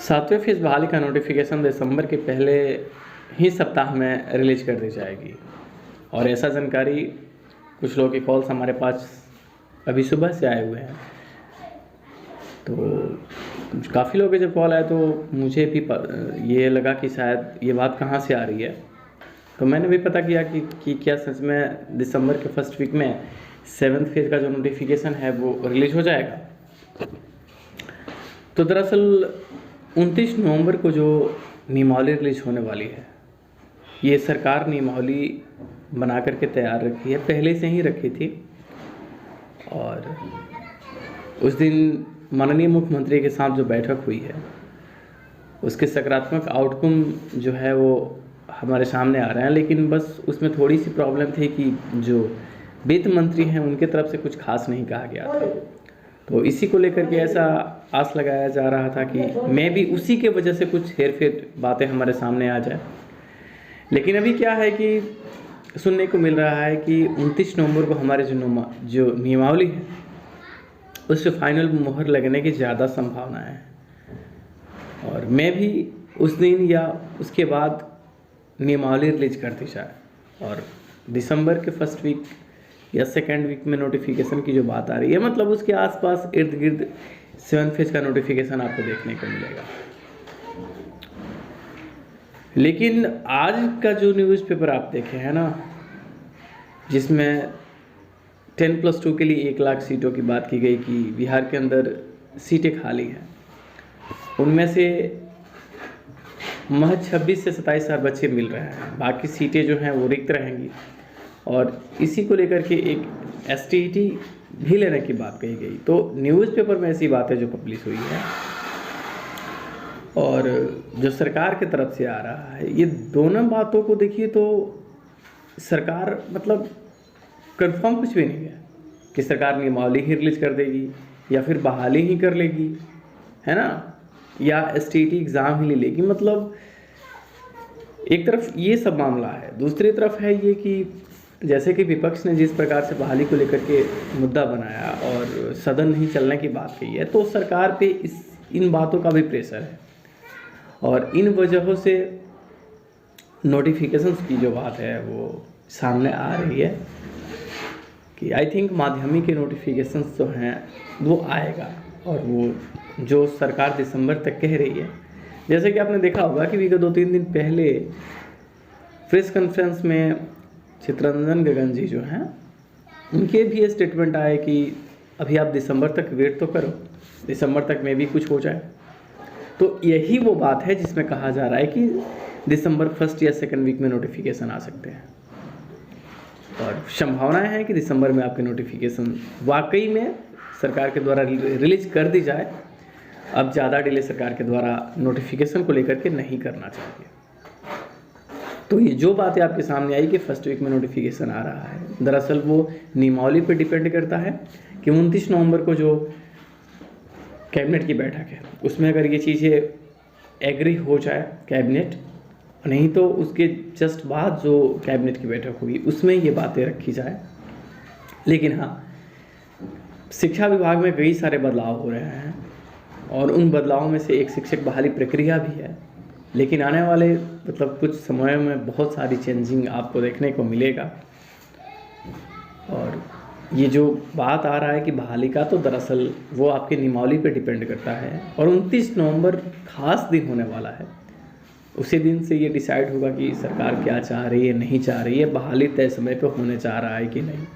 सातवें फेज़ बहाली का नोटिफिकेशन दिसंबर के पहले ही सप्ताह में रिलीज कर दी जाएगी और ऐसा जानकारी कुछ लोगों के कॉल्स हमारे पास अभी सुबह से आए हुए हैं। तो काफ़ी लोगों के जब कॉल आए तो मुझे भी ये लगा कि शायद ये बात कहाँ से आ रही है। तो मैंने भी पता किया कि क्या सच में दिसंबर के फर्स्ट वीक में 7th फेज़ का जो नोटिफिकेशन है वो रिलीज हो जाएगा। तो दरअसल 29 नवंबर को जो नियमावली रिलीज होने वाली है, ये सरकार नियमावली बना करके तैयार रखी है, पहले से ही रखी थी। और उस दिन माननीय मुख्यमंत्री के साथ जो बैठक हुई है उसके सकारात्मक आउटकम जो है वो हमारे सामने आ रहे हैं, लेकिन बस उसमें थोड़ी सी प्रॉब्लम थी कि जो वित्त मंत्री हैं उनके तरफ से कुछ खास नहीं कहा गया था। तो इसी को लेकर के ऐसा आस लगाया जा रहा था कि मैं भी उसी के वजह से कुछ हेर-फेर बातें हमारे सामने आ जाए। लेकिन अभी क्या है कि सुनने को मिल रहा है कि 29 नवंबर को हमारे जो नियमावली है उस पर फाइनल मुहर लगने की ज़्यादा संभावना है। और मैं भी उस दिन या उसके बाद नियमावली रिलीज कर दी जाए और दिसंबर के फर्स्ट वीक या सेकेंड वीक में नोटिफिकेशन की जो बात आ रही है, मतलब उसके आसपास इर्द गिर्द 7th फेज़ का नोटिफिकेशन आपको देखने को मिलेगा। लेकिन आज का जो न्यूज़पेपर आप देखे हैं ना, जिसमें 10+2 के लिए 1 लाख सीटों की बात की गई कि बिहार के अंदर सीटें खाली हैं, उनमें से महज 26 से 27 हज़ार बच्चे मिल रहे हैं, बाकी सीटें जो हैं वो रिक्त रहेंगी। और इसी को लेकर के एक STET भी लेने की बात कही गई। तो न्यूज़पेपर में ऐसी बातें जो पब्लिश हुई है और जो सरकार की तरफ से आ रहा है, ये दोनों बातों को देखिए तो सरकार मतलब कंफर्म कुछ भी नहीं है कि सरकार नियमावली ही रिलीज कर देगी या फिर बहाली ही कर लेगी, है ना, या STET एग्ज़ाम ही ले लेगी। मतलब एक तरफ ये सब मामला है, दूसरी तरफ है ये कि जैसे कि विपक्ष ने जिस प्रकार से बहाली को लेकर के मुद्दा बनाया और सदन नहीं चलने की बात कही है, तो सरकार पे इन बातों का भी प्रेशर है और इन वजहों से नोटिफिकेशंस की जो बात है वो सामने आ रही है कि आई थिंक माध्यमिक के नोटिफिकेशंस जो हैं वो आएगा और वो जो सरकार दिसंबर तक कह रही है। जैसे कि आपने देखा होगा कि विगत 2-3 दिन पहले प्रेस कॉन्फ्रेंस में चित्तरंजन गगन जी जो हैं उनके भी ये स्टेटमेंट आए कि अभी आप दिसंबर तक वेट तो करो, दिसंबर तक में भी कुछ हो जाए। तो यही वो बात है जिसमें कहा जा रहा है कि दिसंबर फर्स्ट या सेकंड वीक में नोटिफिकेशन आ सकते हैं और संभावनाएं हैं कि दिसंबर में आपके नोटिफिकेशन वाकई में सरकार के द्वारा रिलीज कर दी जाए। अब ज़्यादा डिले सरकार के द्वारा नोटिफिकेशन को लेकर के नहीं करना चाहिए। तो ये जो बातें आपके सामने आई कि फर्स्ट वीक में नोटिफिकेशन आ रहा है, दरअसल वो नियमावली पर डिपेंड करता है कि 29 नवंबर को जो कैबिनेट की बैठक है उसमें अगर ये चीज़ें एग्री हो जाए कैबिनेट, नहीं तो उसके जस्ट बाद जो कैबिनेट की बैठक होगी उसमें ये बातें रखी जाए। लेकिन हाँ, शिक्षा विभाग में कई सारे बदलाव हो रहे हैं और उन बदलावों में से एक शिक्षक बहाली प्रक्रिया भी है। लेकिन आने वाले मतलब कुछ समय में बहुत सारी चेंजिंग आपको देखने को मिलेगा और ये जो बात आ रहा है कि बहाली का, तो दरअसल वो आपके नियमावली पे डिपेंड करता है और 29 नवंबर खास दिन होने वाला है। उसी दिन से ये डिसाइड होगा कि सरकार क्या चाह रही है, नहीं चाह रही है, बहाली तय समय पे होने चाह रहा है कि नहीं।